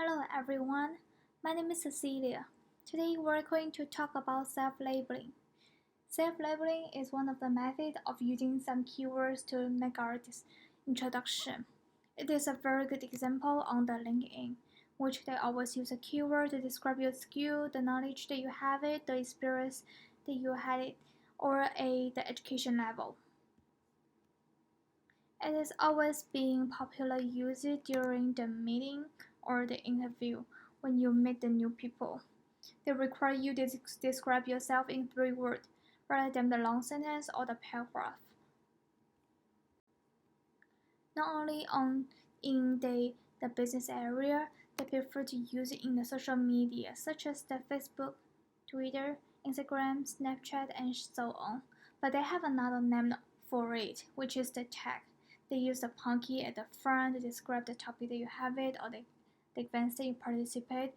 Hello everyone, my name is Cecilia. Today we're going to talk about self-labeling. Self-labeling is one of the methods of using some keywords to make our introduction. It is a very good example on the LinkedIn, which they always use a keyword to describe your skill, the knowledge that you have it, the experience that you had it, or the education level. It is always being popularly used during the meeting or the interview when you meet the new people. They require you to describe yourself in 3 words rather than the long sentence or the paragraph. Not only in the business area, they prefer to use it in the social media such as the Facebook, Twitter, Instagram, Snapchat, and so on. But they have another name for it, which is the tag. They use the punky at the front to describe the topic that you have it or the events that you participate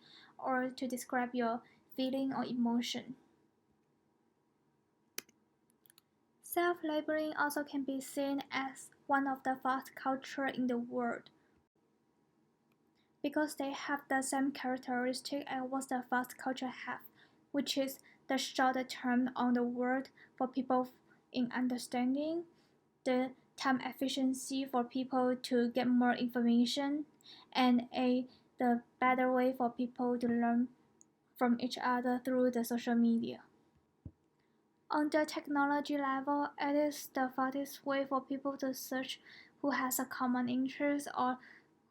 or to describe your feeling or emotion. Self-labeling also can be seen as one of the fast culture in the world because they have the same characteristic as what the fast culture have, which is the short term on the word for people in understanding, the time efficiency for people to get more information, and the better way for people to learn from each other through the social media. On the technology level, it is the fastest way for people to search who has a common interest or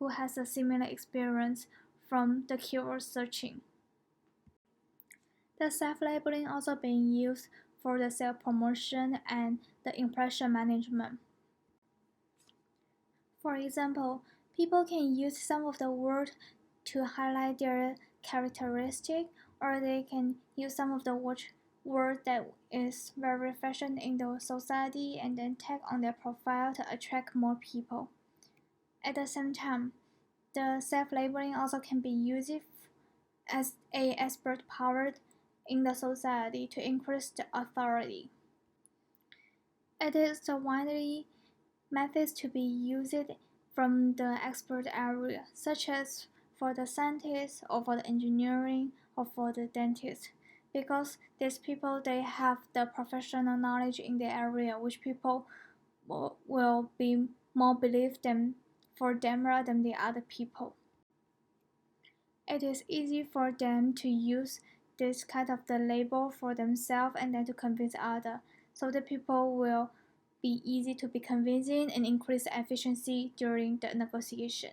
who has a similar experience from the keyword searching. The self-labeling also being used for the self-promotion and the impression management. For example, people can use some of the words to highlight their characteristic, or they can use some of the word that is very fashion in the society and then tag on their profile to attract more people. At the same time, the self-labeling also can be used as a expert power in the society to increase the authority. It is the widely methods to be used from the expert area, such as for the scientists or for the engineering or for the dentist, because these people they have the professional knowledge in the area which people will be more believed than for them rather than the other people. It is easy for them to use this kind of the label for themselves and then to convince others, so the people will be easy to be convincing and increase the efficiency during the negotiation.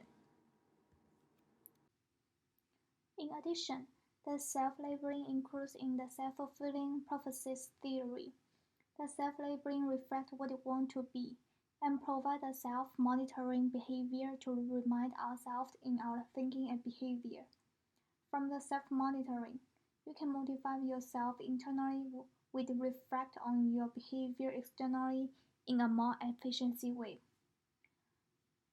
In addition, the self-labeling includes in the self-fulfilling prophecies theory. The self-labeling reflects what you want to be and provide a self-monitoring behavior to remind ourselves in our thinking and behavior. From the self-monitoring, you can motivate yourself internally with reflect on your behavior externally in a more efficient way.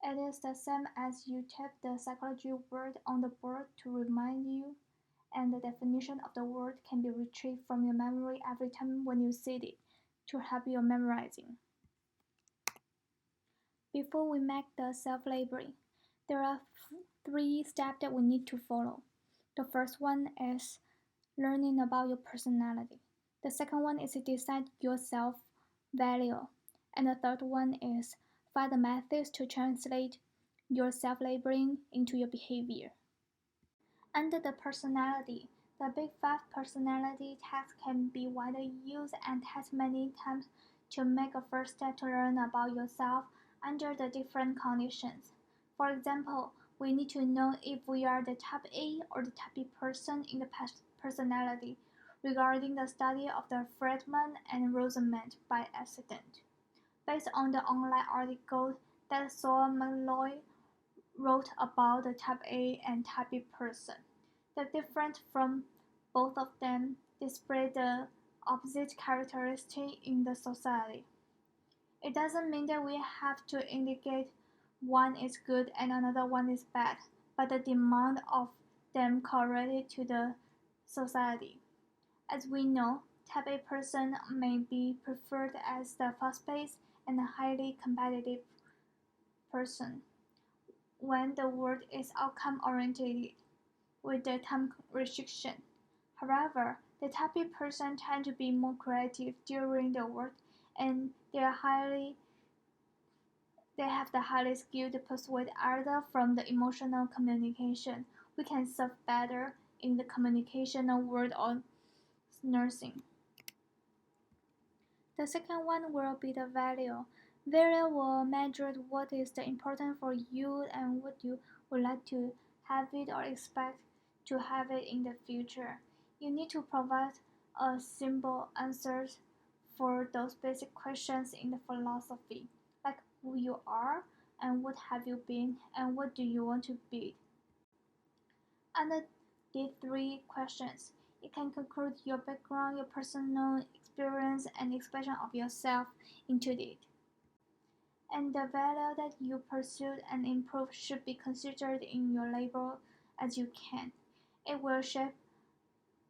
It is the same as you tap the psychology word on the board to remind you, and the definition of the word can be retrieved from your memory every time when you see it to help your memorizing. Before we make the self-labeling, there are 3 steps that we need to follow. The first one is learning about your personality. The second one is to decide your self-value. And the third one is find the methods to translate your self-labeling into your behavior. Under the personality, the Big 5 personality test can be widely used and tested many times to make a first step to learn about yourself under the different conditions. For example, we need to know if we are the type A or the type B person in the personality regarding the study of the Friedman and Rosenman by accident. Based on the online article that Saul Malloy wrote about the type A and type B person. The difference from both of them display the opposite characteristics in the society. It doesn't mean that we have to indicate one is good and another one is bad, but the demand of them correlated to the society. As we know, type A person may be preferred as the fast-paced and highly competitive person when the world is outcome-oriented. with the time restriction. However, the type person tend to be more creative during the work and they have the highly skill to persuade others from the emotional communication. We can serve better in the communicational world or nursing. The second one will be the value. Value will measure what is the important for you and what you would like to have it or expect to have it in the future. You need to provide a simple answers for those basic questions in the philosophy, like who you are and what have you been and what do you want to be. Under these three questions, you can conclude your background, your personal experience, and expression of yourself into it. And the value that you pursue and improve should be considered in your label as you can. It will shape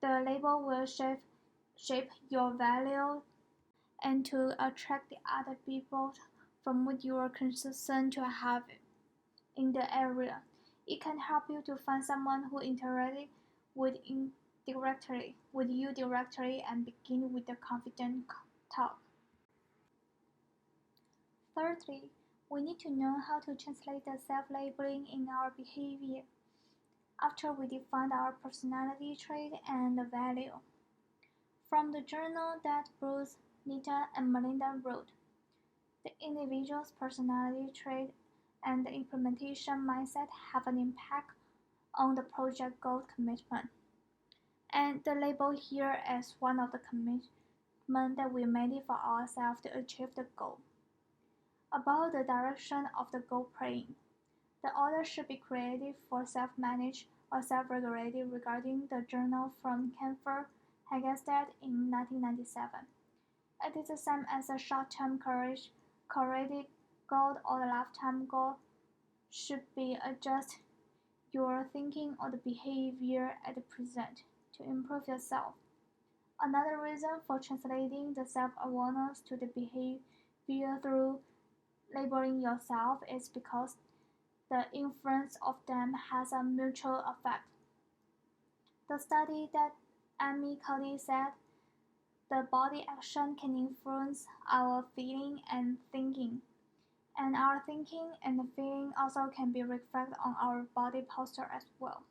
the label will shape your value and to attract the other people from what you are concerned to have in the area. It can help you to find someone who interacts with you directly and begin with a confident talk. Thirdly, we need to know how to translate the self-labeling in our behavior after we define our personality trait and the value. From the journal that Bruce, Nita, and Melinda wrote, the individual's personality trait and the implementation mindset have an impact on the project goal commitment. And the label here is one of the commitment that we made for ourselves to achieve the goal. About the direction of the goal playing, the author should be creative for self-managed or self-regulated regarding the journal from Kempfer Hagestad in 1997. It is the same as a short-term correlated goal or the lifetime goal should be adjust your thinking or the behavior at the present to improve yourself. Another reason for translating the self-awareness to the behavior through labeling yourself is because the influence of them has a mutual effect. The study that Amy Cuddy said, the body action can influence our feeling and thinking, and our thinking and feeling also can be reflected on our body posture as well.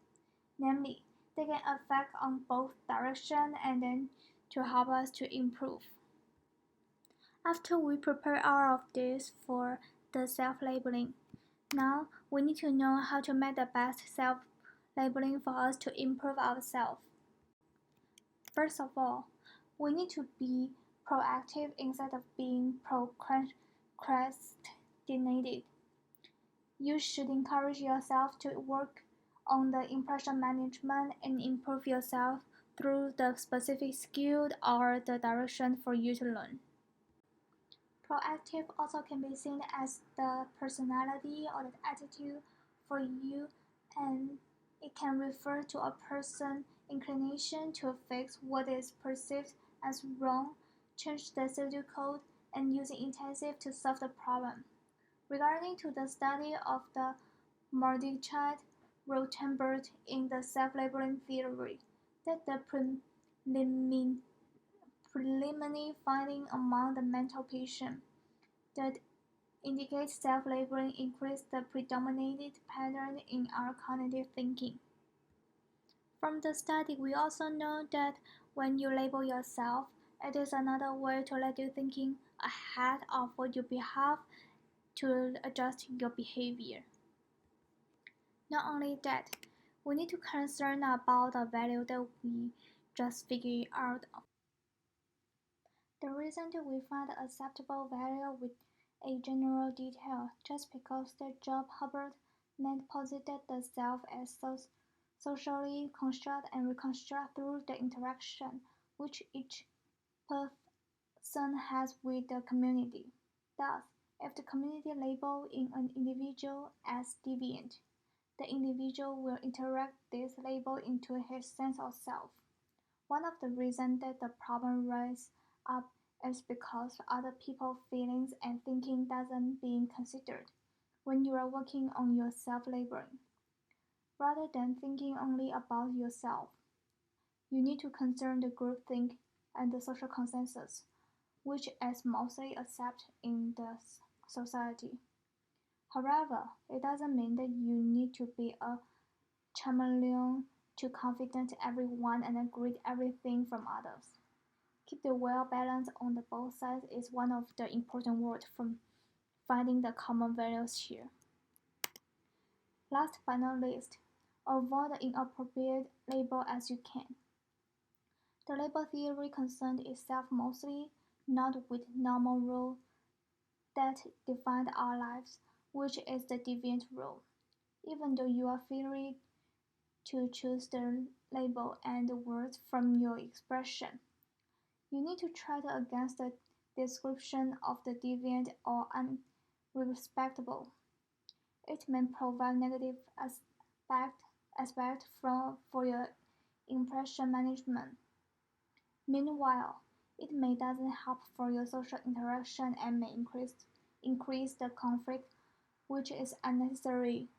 Namely, they can affect on both direction and then to help us to improve. After we prepare all of this for the self-labeling, now we need to know how to make the best self-labeling for us to improve ourselves. First of all, we need to be proactive instead of being procrastinated. You should encourage yourself to work on the impression management and improve yourself through the specific skill or the direction for you to learn. Proactive also can be seen as the personality or the attitude for you, and it can refer to a person's inclination to fix what is perceived as wrong, change the status quo, and using intensive to solve the problem. Regarding to the study of the Mordechai Rotenberg in the self-labeling theory, that the preliminary finding among the mental patients that indicate self-labeling increase the predominant pattern in our cognitive thinking. From the study, we also know that when you label yourself, it is another way to let you thinking ahead of what you behave to adjust your behavior. Not only that, we need to concern about the value that we just figured out. The reason that we find acceptable value with a general detail just because the job Hubbard meant posited the self as socially construct and reconstruct through the interaction which each person has with the community. Thus, if the community label in an individual as deviant, the individual will interact this label into his sense of self. One of the reasons that the problem rises up is because other people's feelings and thinking doesn't being considered when you are working on your self-labeling. Rather than thinking only about yourself, you need to consider the groupthink and the social consensus, which is mostly accepted in the society. However, it doesn't mean that you need to be a chameleon to confident everyone and agree everything from others. Keep the well balance on the both sides is one of the important words from finding the common values here. Last but not least, avoid the inappropriate label as you can. The label theory concerns itself mostly not with normal rule that define our lives, which is the deviant rule. Even though you are free to choose the label and the words from your expression, you need to try to against the description of the deviant or unrespectable. It may provide negative aspect for your impression management. Meanwhile, it may doesn't help for your social interaction and may increase the conflict, which is unnecessary.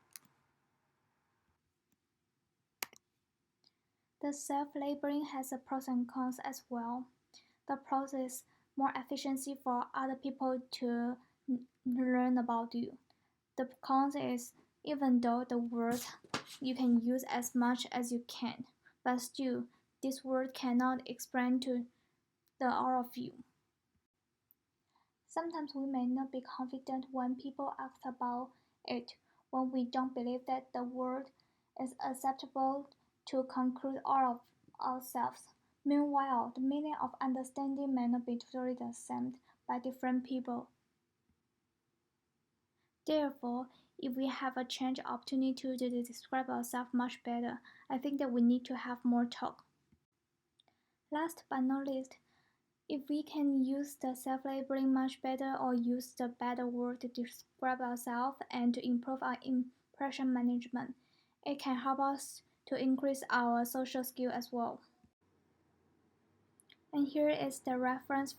The self-labeling has a pros and cons as well. The pros is more efficiency for other people to learn about you. The cons is even though the word you can use as much as you can, but still this word cannot explain to the all of you. Sometimes we may not be confident when people ask about it, when we don't believe that the word is acceptable to conclude all of ourselves. Meanwhile, the meaning of understanding may not be totally the same by different people. Therefore, if we have a chance opportunity to describe ourselves much better, I think that we need to have more talk. Last but not least, if we can use the self-labeling much better or use the better word to describe ourselves and to improve our impression management, it can help us to increase our social skill as well. And here is the reference